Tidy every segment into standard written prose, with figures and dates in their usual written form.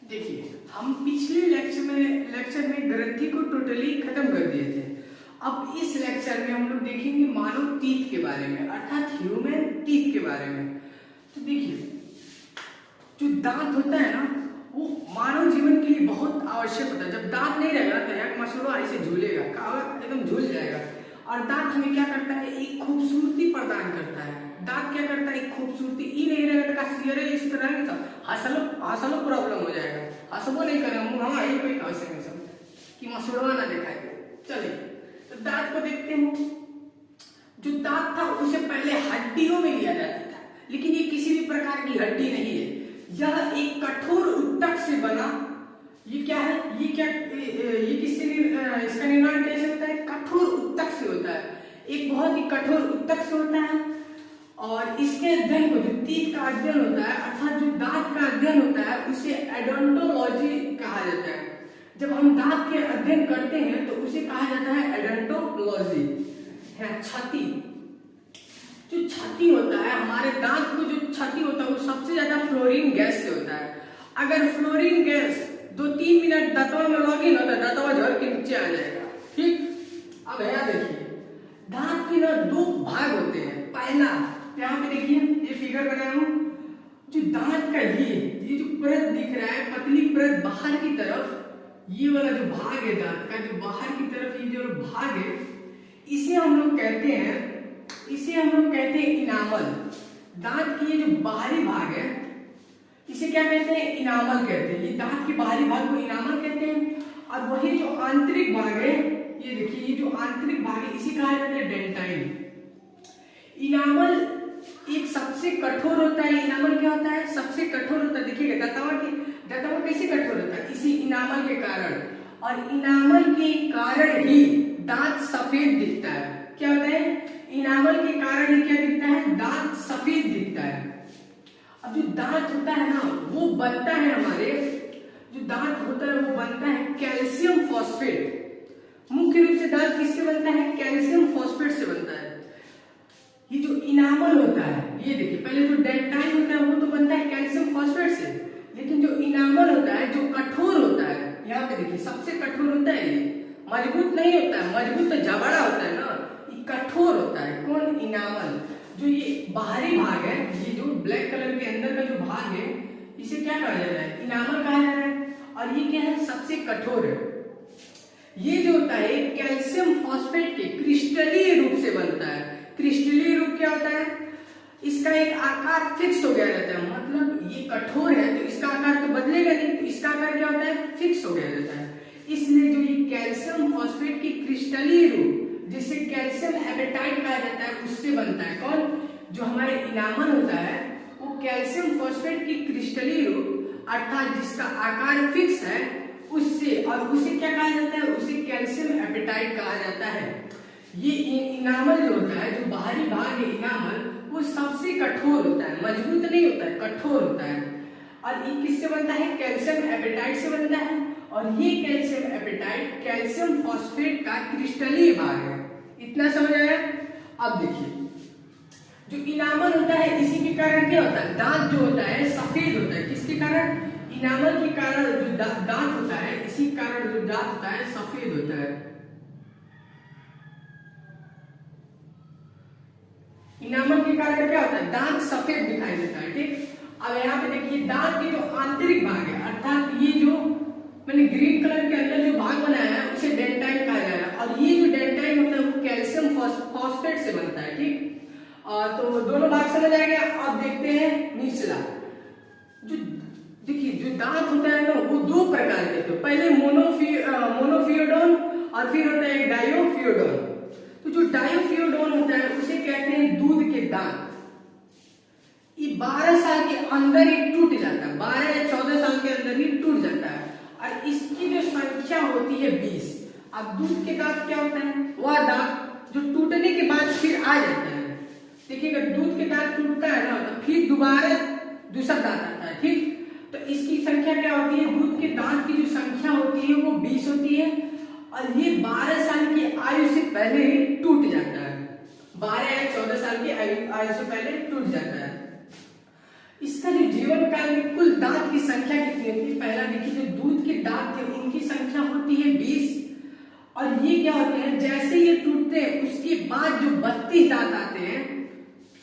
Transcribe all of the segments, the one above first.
देखिए, हम पिछले लेक्चर में ग्रंथि को टोटली खत्म कर दिए थे। अब इस लेक्चर में हम लोग देखेंगे मानव टीथ के बारे में, अर्थात ह्यूमन टीथ के बारे में। तो देखिए, जो दांत होता है ना, वो मानव जीवन के लिए बहुत आवश्यक होता है। जब दांत नहीं रहेगा तो एक मसला ऐसे झूलेगा, एकदम झूल जाएगा। और दांत हमें क्या करता है? एक खूबसूरती प्रदान करता है। दांत क्या करता है? एक खूबसूरती। ई नहीं रहेगा तो सियर इस तरह के हंसलो प्रॉब्लम हो जाएगा। हंसबो नहीं करेंगे, हाँ यही कोई हंसेंगे सब कि मसुड़वा ना दिखाई दे। चलिए, तो दांत को देखते हैं। जो दांत था उसे पहले हड्डियों में लिया जाता था, लेकिन ये किसी भी प्रकार की हड्डी नहीं है। यह एक कठोर ऊतक से बना, ये क्या है? ये किससे इसका निर्माण कैसे होता है? कठोर ऊतक से होता है। एक बहुत ही कठोर ऊतक से होता है। और इसके अध्ययन को, जो टीथ का अध्ययन होता है अर्थात जो दांत का अध्ययन होता है, उसे एडोंटोलॉजी कहा जाता है। जब हम दांत के अध्ययन करते हैं तो उसे कहा जाता है एडोंटोलॉजी। है छाती। जो छाती होता है, हमारे दांत को जो छाती होता है वो सबसे ज्यादा फ्लोरीन गैस से होता है। अगर फ्लोरीन गैस 2-3 मिनट दांतों में लॉगिन होता है, दांतों झड़ के नीचे आ जाएगा। ठीक, अब यहाँ देखिए, दांत के ना 2 भाग होते हैं। पहला, यहाँ पे देखिए, ये फिगर बनाया हूं। जो दांत का ये जो परत दिख रहा है, पतली परत बाहर की तरफ, ये वाला जो भाग है दांत का, जो बाहर की तरफ ये जो भाग है, इसे हम लोग कहते हैं इनामल। दांत की ये जो बाहरी भाग है, इसे क्या कहते हैं? इनामल कहते हैं। ये दांत के बाहरी भाग को इनामल कहते हैं। और वही जो आंतरिक भाग है, ये देखिए, ये जो आंतरिक भाग है, इसे कहा जाता है डेंटाइन। इनामल एक सबसे कठोर होता है। इनामल क्या होता है? सबसे कठोर होता है। देखिएगा, दांतवा कैसे कठोर होता है? इसी इनामल के कारण। और इनामल के कारण ही दांत सफेद दिखता है। क्या होता है? इनामल के कारण ही क्या दिखता है? दांत सफेद दिखता है। अब जो दांत होता है ना, वो बनता है, हमारे जो दांत होता है वो बनता है कैल्शियम फॉस्फेट। मुख्य रूप से दांत किससे बनता है? कैल्शियम फॉस्फेट से बनता है। ये जो इनामल होता है, ये देखिए, पहले जो डेंटाइन होता है वो तो बनता है कैल्शियम फॉस्फेट से, लेकिन जो इनामल होता है, जो कठोर होता है, यहाँ पे देखिए, सबसे कठोर होता है। ये मजबूत नहीं होता है, मजबूत तो जबड़ा होता है ना, ये कठोर होता है। कौन? इनामल। जो ये बाहरी भाग है, ये जो ब्लैक कलर के अंदर का जो भाग है, इसे क्या कहा जाता है? इनामल कहा जाता है। और ये क्या है? सबसे कठोर है। ये जो होता है कैल्शियम फॉस्फेट के क्रिस्टलीय रूप से बनता है। क्रिस्टलीय रूप क्या होता है? इसका एक आकार फिक्स हो गया रहता है। मतलब ये कठोर है तो इसका आकार तो बदलेगा नहीं, तो इसका आकार क्या होता है? फिक्स हो गया रहता है। इसलिए जो ये कैल्शियम फॉस्फेट की क्रिस्टलीय रूप, जिसे कैल्शियम एपेटाइट कहा जाता है, उससे बनता है। कौन? जो हमारे इनामल होता है वो कैल्शियम फॉस्फेट की क्रिस्टलीय रूप, अर्थात जिसका आकार फिक्स है, उससे। और उसे क्या कहा जाता है? उसे कैल्शियम एपेटाइट कहा जाता है। ये इनामल जो होता है, जो बाहरी भाग है इनामल, वो सबसे कठोर होता है, मजबूत नहीं होता है, कठोर होता है। और ये किससे बनता है? कैल्शियम एपेटाइट से बनता है। और ये कैल्शियम एपेटाइट कैल्शियम फॉस्फेट का क्रिस्टलीय भाग है। इतना समझ आया? अब देखिए, जो इनामल होता है, इसी के कारण क्या होता है? दांत जो होता है सफेद होता है। किसके कारण? इनामल के कारण। जो दांत होता है, इसी कारण जो दांत होता है सफेद होता है। इनामल के कारण क्या होता है? दांत सफेद दिखाई देता है। ठीक, अब यहाँ पे देखिए, दांत के जो आंतरिक भाग है, अर्थात ये जो मैंने ग्रीन कलर के अंदर जो भाग बनाया है, उसे डेंटाइन कहा जा रहा है। और ये जो डेंटाइन होता है वो कैल्शियम फॉस्फेट से बनता है। ठीक, तो दोनों भाग समझ आ गया। अब देखते हैं निचला। जो देखिए, जो दांत होता है ना, वो 2 प्रकार के होते हैं। पहले मोनोफियोडोन और फिर होता है डायोफियोडोन। तो जो डायोफियोडोन होता है उसे कहते हैं दूध के दांत। ये 12 साल के अंदर ही टूट जाता है। 12 या 14 साल के अंदर ही टूट जाता है। और इसकी जो संख्या होती है 20। अब दूध के दांत क्या होता है? वह दांत जो टूटने के बाद फिर आ जाता है। देखिएगा, दूध के दांत टूटता है ना, तो फिर दोबारा दूसरा दांत आता है। ठीक, तो इसकी संख्या क्या होती है? दूध के दांत की जो संख्या होती है वो 20 होती है। और ये 12 साल की आयु से पहले ही टूट जाता है। 12 या 14 साल की आयु से पहले टूट जाता है। इसका जो जीवन काल में कुल दांत की संख्या कितनी देखिए, पहला देखिए जो दूध के दांत थे उनकी संख्या होती है 20, और ये क्या होते हैं, जैसे ये टूटते हैं उसके बाद जो 32 दांत आते हैं।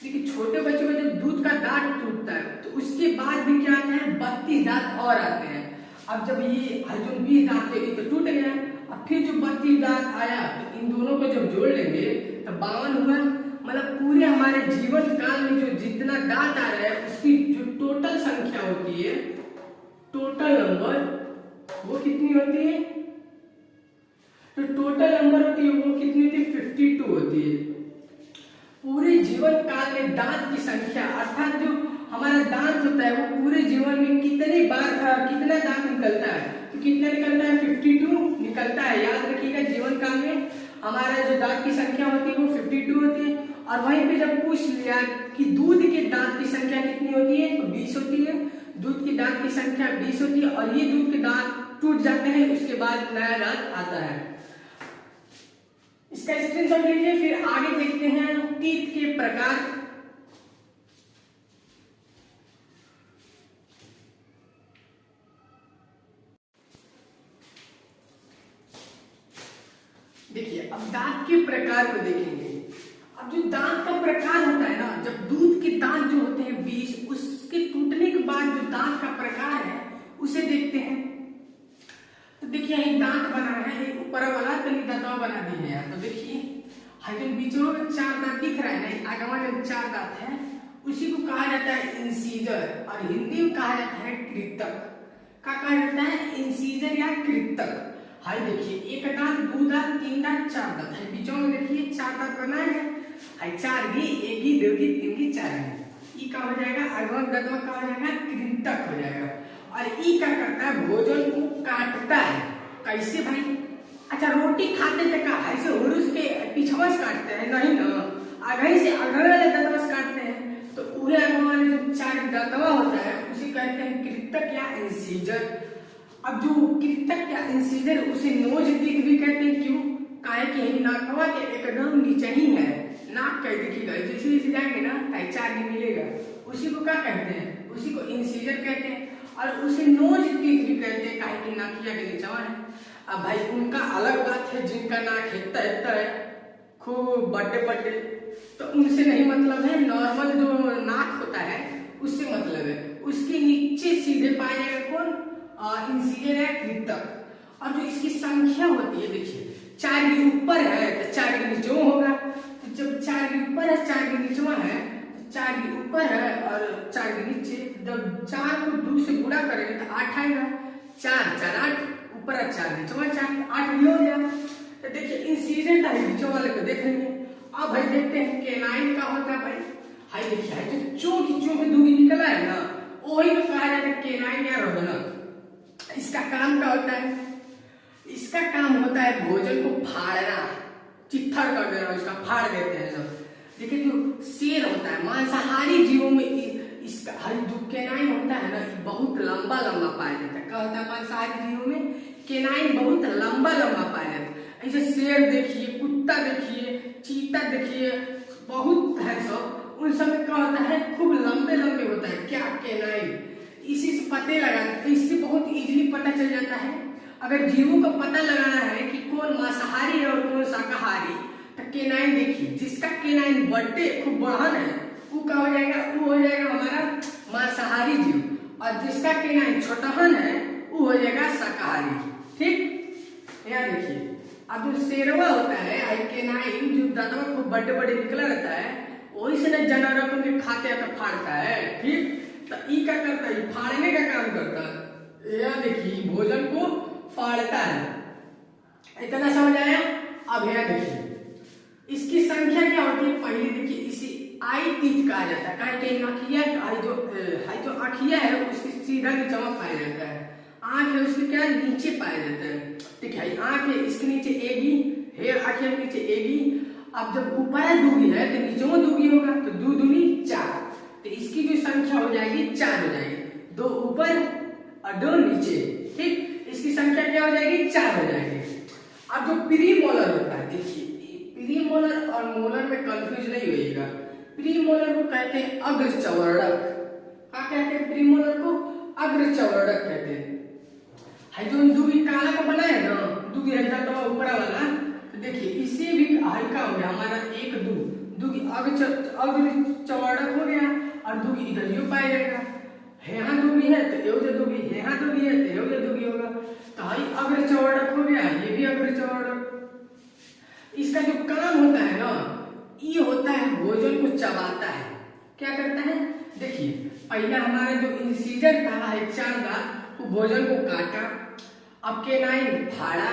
देखिए छोटे बच्चों में जब दूध का दांत टूटता है तो उसके बाद भी क्या आता है, 32 दांत और आते हैं। अब जब ये जो 20 दांत थे ये तो टूट गया, अब फिर जो 32 दांत आया तो इन दोनों को जब जोड़ लेंगे तो 52 हुआ। मतलब पूरे हमारे जीवन काल में जो जितना दांत आ रहा है उसकी जो टोटल संख्या होती है, टोटल नंबर, वो कितनी होती है, तो टोटल नंबर होती है वो कितनी होती है, 52 होती है। पूरे जीवन काल में दांत की संख्या, अर्थात जो हमारा दांत होता है वो पूरे जीवन में कितने बार कितना दांत निकलता है, तो कितना निकलता है, 52 निकलता है। याद रखिएगा जीवन काल में हमारा जो दांत की संख्या होती है वो 52 होती है। और वहीं पे जब पूछ लिया कि दूध के दांत की संख्या कितनी होती है, तो 20 होती है। दूध के दांत की संख्या 20 होती है, और ये दूध के दांत टूट जाते हैं, उसके बाद नया दांत आता है। इसका स्क्रीनशॉट लीजिए। फिर आगे देखते हैं टीथ के प्रकार। देखिए अब दांत के प्रकार को देखेंगे। अब जो दांत का प्रकार होता है ना, जब दूध के दांत जो होते हैं 20, उसके टूटने के बाद जो दांत का प्रकार है उसे देखते हैं। तो देखिए एक दांत बना है, एक ऊपर वाला तनी दांतवा बना दी है। तो देखिए जो बीचों में 4 दांत दिख रहा है ना, आगे में 4 दांत है, उसी को कहा जाता है इंसीजर, और हिंदी में कहा जाता है कृतक। क्या कहा जाता है, इंसीजर या कृतक। हाय देखिए एक दांत, 2 दांत, 3 दांत, 4 दांत है, बीचों में देखिए 4 दांत बना है। हाय 4 गी, 1 गी, 2 गी, 3 गी, 4 गी। ई का हो जाएगा अगवा दंतवा का हो जाएगा कृतक हो जाएगा। और ई क्या करता है, भोजन को काटता है। कैसे भाई, अच्छा रोटी खाते थे का ऐसे हुरुस के पिछवा से काटते हैं, नहीं ना, आगे से अगले वाले दंतवा से काटते हैं। तो पूरे अगवा वाले जो 4 दंतवा होता है उसे कहते हैं कृतक या इंसीजर। अब जो कृतक या इंसीजर उसे नोज टीथ भी कहते हैं। क्यों, काहे कि नाकवा के एकदम नीचे ही है, नाक कह देखिएगा, जैसे जैसे जाएंगे ना 4 भी मिलेगा, उसी को क्या कहते हैं, उसी को इंसीजर कहते हैं। और उसे नोज टीथ भी कहते हैं, काहे कि नाकिया के नीचे है। अब भाई उनका अलग बात है, जिनका नाक हेता है खूब बड़े बड़े, तो उनसे नहीं मतलब है। नॉर्मल जो नाक होता है उससे मतलब है। उसके नीचे सीधे पाया जाएगा कौन, इंसीजर है कृतक। और जो इसकी संख्या होती है देखिए, 4 के ऊपर है तो 4 के नीचे होगा। तो जब 4 के ऊपर है 4 के नीचे है, तो 4 के ऊपर है और 4 के नीचे, जब 4 को 2 से गुणा करेंगे तो 8 आएगा। 4 4 8, ऊपर 4 नीचे 4, 8 ये हो गया। तो देखिए इंसीजर था नीचे वाले को देख लेंगे। अब भाई देखते हैं केनाइन का होता है भाई। हाय देखिए जो चोंच दूगी निकला है ना, वही को कहा जाता है केनाइन या रोदनक। इसका काम क्या होता है, इसका काम होता है भोजन को फाड़ना, चित्थर कर देना, इसका फाड़ देते हैं सब। देखिए जो शेर होता है मांसाहारी जीवों में इसका जो केनाइन होता है ना, बहुत लंबा पाया जाता है। क्या होता है, मांसाहारी जीवों में केनाइन बहुत लंबा पाया जाता है। ऐसे शेर देखिए, कुत्ता देखिए, चीता देखिए, बहुत है सब, उन सब में क्या होता है, खूब लंबे होता है क्या, केनाइन। इसी से पते लगाते, इससे बहुत इजीली पता चल जाता है। अगर जीवों का पता लगाना है कि कौन मांसाहारी है और कौन शाकाहारी, तो केनाइन देखिए, जिसका केनाइन बड़े खूब बढ़न है वो क्या हो जाएगा, वो हो जाएगा हमारा मांसाहारी जीव, और जिसका केनाइन छोटहन है वो हो जाएगा शाकाहारी। ठीक, यहाँ देखिए अब जो शेरवा होता है केनाइन, जो दांतवा खूब बड़े निकला रहता है, वही से ना जानवरों को खाते हैं तो फाड़ता है। ठीक, तो ई क्या करता है, फाड़ने का काम करता है। यह देखिए भोजन को फाड़ता है। इतना समझ आया। अब यह देखिए इसकी संख्या क्या होती है, पहले देखिए इसे आई टीथ कहा जाता है। कहीं जो आँखिया है उसकी सीधा नीचे पाया जाता है, आँख है उसके क्या नीचे पाया जाता है। देखिए आँख है इसके नीचे एगी है, आँखिया के नीचे एगी। अब जब ऊपर दूगी है तो नीचे में दूगी होगा, तो 2 दूनी 4, तो इसकी जो संख्या हो जाएगी 4 हो जाएगी, 2 ऊपर और 2 नीचे। ठीक, इसकी संख्या क्या हो जाएगी, 4 हो जाएगी। अब जो प्रीमोलर होता है, देखिए प्रीमोलर और मोलर में कंफ्यूज नहीं होइएगा। प्रीमोलर को कहते हैं अग्रचवर्णक। क्या कहते हैं प्रीमोलर को, अग्रचवर्णक कहते हैं। है जो दूगी काला का बना है ना, दूगी रहता तो ऊपरा वाला, तो देखिए इसे भी हाई का हो गया हमारा एक दूगी अग्रचवर्णक हो गया, और दूगी इधर यू पाया जाएगा। यहाँ दूगी है तो यो जो दूगी, यहाँ दूगी है तो यो जो दूगी होगा, तो हाई अग्रचवर्णक हो गया, ये भी अग्रचवर्णक। इसका जो काम होता है ना, ये होता है भोजन को चबाता है। क्या करता है, देखिए पहला हमारा जो इंसीजर था है चार दांत, वो भोजन को काटा, अब केनाइन फाड़ा,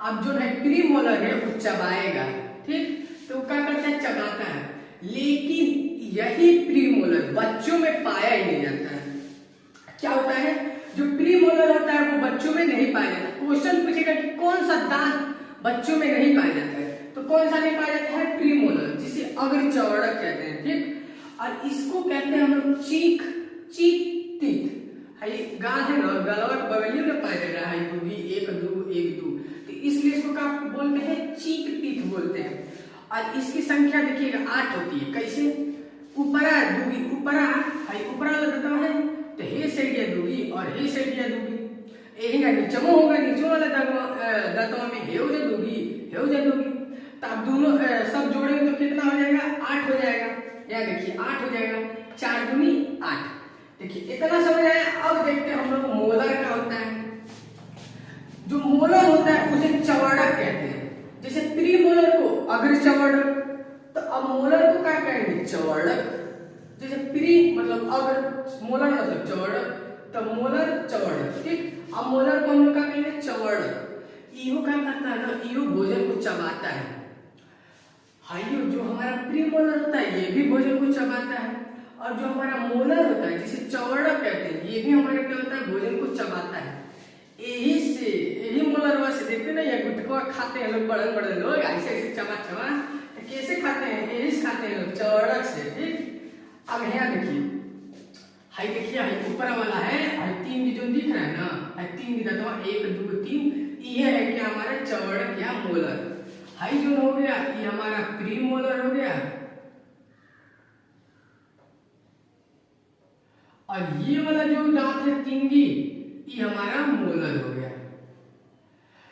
अब जो है प्रीमोलर है वो चबाएगा, ठीक। तो क्या करता है, चबाता है। लेकिन यही प्रीमोलर बच्चों में पाया ही नहीं जाता है। क्या होता है, जो प्रीमोलर होता है वो बच्चों में नहीं पाया जाता। क्वेश्चन पूछेगा कि कौन सा दांत बच्चों में नहीं पाया जाता है, तो कौन सा नहीं पाया जाता है, प्रीमोलर, जिसे अग्रचवर्णक कहते हैं, ठीक। और इसको कहते हैं हम लोग चीक टीथ। गाल है ना, गलवा के बगलियों में पाया जाता है, दूगी एक दू, तो इसलिए इसको क्या बोलते हैं, चीक टीथ बोलते हैं। और इसकी संख्या देखिएगा 8 होती है। कैसे, ऊपरा दूगी, ऊपरा वाला दांतवा है तो हे साइडिया दूगी और हे साइडिया दूगी। यही का नीचमो होगा, नीचो वाला दांतवा में हेव जा दूगी। तो अब दोनों सब जोड़ेंगे तो कितना हो जाएगा, 8 हो जाएगा। या देखिए 8 हो जाएगा, 4 दूनी 8। देखिए इतना समझ आया। अब देखते हैं हम लोग मोलर का होता है। जो मोलर होता है उसे चवर्णक कहते हैं। जैसे प्रीमोलर को अग्रचवर्णक, तो अब मोलर को क्या कहेंगे, चवर्णक। जैसे प्री मतलब अग्र, मोलर मतलब चवर्णक, तो मोलर चवर्णक, ठीक। अब मोलर को हम लोग क्या कहेंगे, चवर्णक। इहो क्या करता है ना, इहो भोजन को चबाता है। हाइयो जो हमारा प्रीमोलर होता है ये भी भोजन को चबाता है, और जो हमारा मोलर होता है जिसे चवर्णक कहते हैं, ये भी हमारा क्या होता है, भोजन को चबाता है। यही मोलरवा से देखते ना, ये गुटका खाते हैं लोग, बड़े लोग ऐसे चबा तो कैसे खाते हैं, यही से खाते हैं लोग, चवर्णक से, ठीक। अब यहाँ देखिए, देखिए ऊपर वाला है, 3 की जो दिख रहा है ना, 3 की दांतवा 1 2 3, ये है क्या हमारा चवर्णक या मोलर। हाई जो हो गया ये हमारा प्रीमोलर हो गया, और ये वाला जो दांत है 3गी, ये हमारा मोलर हो गया।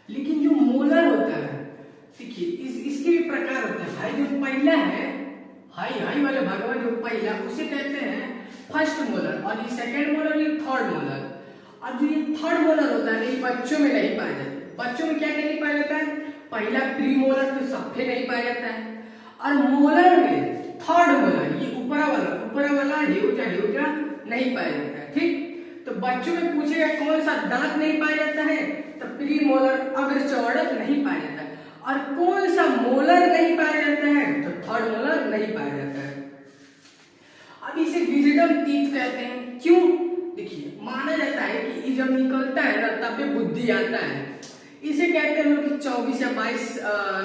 लेकिन जो मोलर होता है, देखिए इसके भी प्रकार होते हैं। हाई जो पहला है, हाई वाले भाग में जो पहला, उसे कहते हैं फर्स्ट मोलर, और ये सेकंड मोलर, ये थर्ड मोलर। अब जो ये थर्ड मोलर होता है, ये बच्चों में नहीं पाया जाता। बच्चों में क्या नहीं पाया जाता है, पहला प्रीमोलर तो सफे नहीं पाया जाता है, और मोलर में थर्ड मोलर, ये ऊपरा वाला हेउजा नहीं पाया जाता है, ठीक। तो बच्चों में पूछेगा कौन सा दांत नहीं पाया जाता है, तो प्रीमोलर अग्रचवर्णक नहीं पाया जाता है। और कौन सा मोलर नहीं पाया जाता है, तो थर्ड मोलर नहीं पाया जाता है। अब इसे विजडम टीथ कहते हैं। क्यों, देखिए माना जाता है कि ये जब निकलता है ना, तब बुद्धि आता है। इसे कहते हैं लोग कि 24 या 22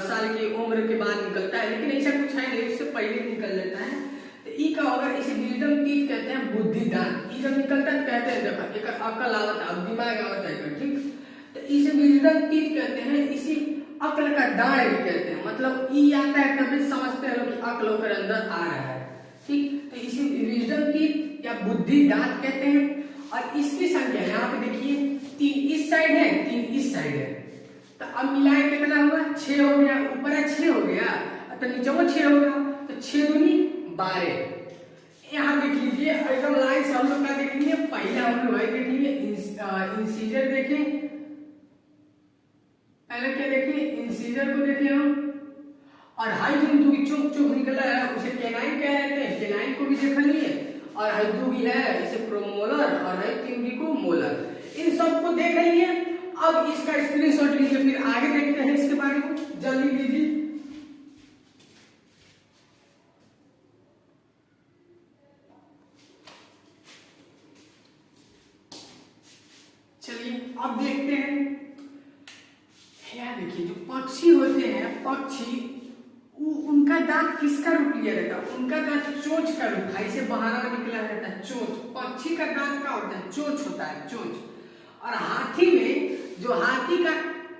साल की उम्र के बाद निकलता है, लेकिन ऐसा कुछ है नहीं, उससे पहले निकल जाता है। तो ई का होगा, इसे विजडम टीथ कहते हैं, बुद्धि दांत। ई जब निकलता है कहते हैं देखा एक अकल आवता है, दिमाग आवता है, ठीक। तो इसे विजडम टीथ कहते हैं। इसी अकल का दांत भी कहते हैं, मतलब ई आता है तभी समझते हैं लोग कि अकल होकर अंदर आ रहा है, ठीक। तो इसे विजडम टीथ या बुद्धि दांत कहते हैं। और इसकी संख्या यहाँ पे देखिए 3 इस साइड है, 3 इस साइड है, तो अब मिलाए कितना होगा, 6 हो गया। ऊपर 6 हो गया तो नीचे वो 6 होगा, तो 6 दूनी 12। यहाँ देख लीजिए एकदम लाइन से हम लोग का देख लीजिए। पहले हम लोग देखेंगे इंसीजर, देखें पहले क्या देखें, इंसीजर को देखें हम, और हाई जो दूगी चुक निकला है उसे केनाइन कह रहे थे, केनाइन को भी देख लिए। और हाई दूगी है इसे प्रोमोलर, और हाई 3गी को मोलर, इन सबको देख लिए। अब इसका स्क्रीनशॉट लीजिए, फिर आगे देखते हैं इसके बारे में, जल्दी लीजिए। चलिए अब देखते हैं। यहाँ देखिए जो पक्षी होते हैं, पक्षी उनका दांत किसका रूप लिया रहता है, उनका दांत चोंच का रूप, खाई से बाहर निकला रहता है चोंच। पक्षी का दांत क्या होता है, चोंच होता है, चोंच। और हाथी में जो हाथी का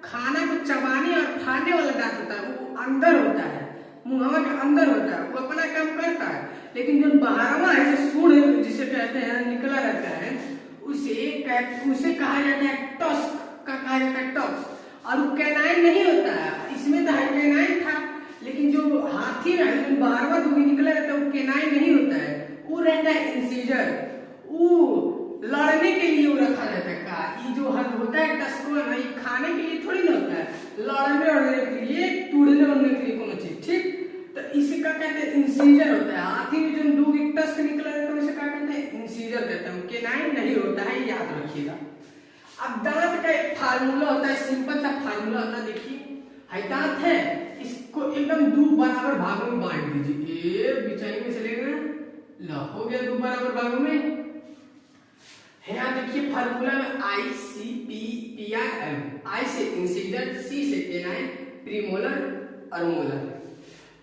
खाना को चबाने और फाड़ने वाला दांत होता है वो अंदर होता है, मुंहवा के अंदर होता है, वो अपना काम करता है। लेकिन जो बाहरवा है, सूंड जिसे कहते हैं, निकला रहता है, उसे उसे कहा जाता है टस्क का कहा जाता है टस्क, और वो कैनाइन नहीं होता है। इसमें तो कैनाइन था, लेकिन जो हाथी में जो बारवा दूगी निकला रहता है वो कैनाइन नहीं होता है, वो रहता है इंसीजर। वो लड़ने के लिए वो रखा जाता है। का ये जो हद होता है टस्क वाला, ये खाने के लिए थोड़ी ना होता है, लड़ने उड़ने के लिए, टूटने उड़ने के लिए कोनो चीज, ठीक। तो इसी का कहते हैं इंसीजर होता है। हाथी में जो दो टस्क निकला रहता है उसे क्या कहते हैं, इंसीजर कहते हैं, कैनाइन नहीं होता है, याद रखिएगा। अब दांत का एक फार्मूला होता है, सिंपल सा फार्मूला होता है। देखिए हाई दांत है, इसको एकदम दो बराबर भागों में बांट दीजिए। ए बिचाई में चलेगा, ला हो गया दो बराबर भागों में। यहाँ देखिए फार्मूला में I C P P R M, I से इंसीजर, सी से कैनाइन, प्रीमोलर और मोलर।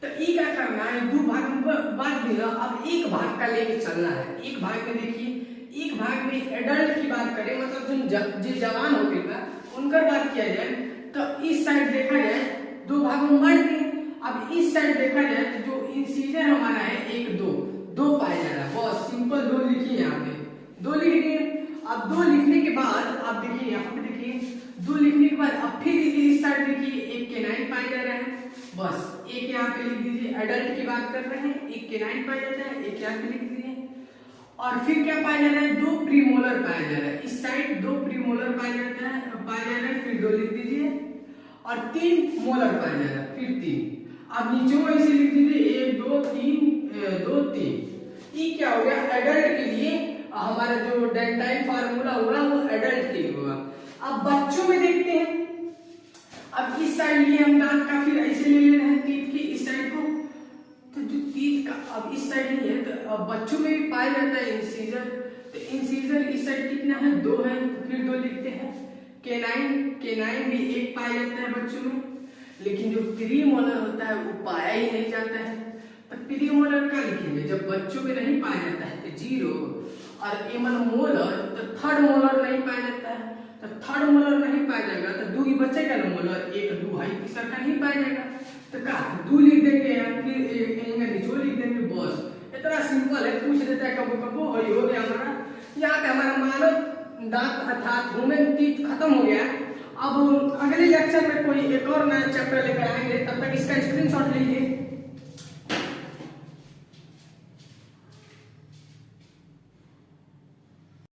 तो ई क्या करना है, दो भाग में बांट दिया। अब एक भाग का लेके चलना है। एक भाग में देखिए, एक भाग में एडल्ट की बात करें, मतलब जो जवान हो गए उनका बात किया जाए, तो इस साइड देखा जाए दो भागों में बांट दिए। अब इस साइड देखा जाए तो जो इंसीजर हमारा है एक दो पाया जा रहा है, बहुत सिंपल दो लिखिए, यहाँ पे दो लिख दिए। अब दो लिखने के बाद आप देखिए यहाँ पे, देखिए दो लिखने के बाद अब फिर इस साइड देखिए एक कैनाइन पाया जा रहा है, बस एक यहाँ पे लिख दीजिए। एडल्ट की बात कर रहे हैं, एक कैनाइन पाया जाता है, एक यहाँ पे लिख दीजिए। और फिर क्या पाया जा रहा है, दो प्रीमोलर पाया जा रहा है। इस साइड दो प्रीमोलर पाया जा रहा है, फिर दो लिख दीजिए। और तीन मोलर पाया जा रहा है, फिर तीन। अब नीचे में इसे लिख दीजिए, एक दो तीन, दो तीन। ये क्या हो गया, एडल्ट के लिए हमारा जो डेंटाइल फार्मूला होगा वो एडल्ट के लिए होगा। अब बच्चों में देखते हैं। अब इस साइड लिए हम दांत का, फिर ऐसे ले रहे हैं तीत की इस साइड को, तो जो तीत का अब इस साइड नहीं है, तो अब बच्चों में भी पाया जाता है इंसीजर। तो इंसीजर इस साइड कितना है, दो है, तो फिर दो लिखते हैं। कैनाइन भी एक पाया जाता है बच्चों में, लेकिन जो प्रीमोलर होता है वो पाया ही नहीं जाता है। तो प्रीमोलर का लिखेंगे, जब बच्चों में नहीं पाया जाता है तो 0, और एमल मोलर तो थर्ड मोलर नहीं पाया जाता है। तो थर्ड मोलर नहीं पाया जाएगा तो दो ही बचेगा ना मोलर, एक दो है, तीसरा का नहीं पाया जाएगा। तो का दो लिख देंगे या फिर निचोड़ लिख देंगे, बस इतना सिंपल है। पूछ देता है कबो कबो, और ये हो गया हमारा। यहाँ पे हमारा मानव दांत अर्थात ह्यूमन टीथ खत्म हो गया। अब अगले लेक्चर में कोई एक और नया चैप्टर लेकर आएंगे, तब तक इसका स्क्रीनशॉट लीजिए।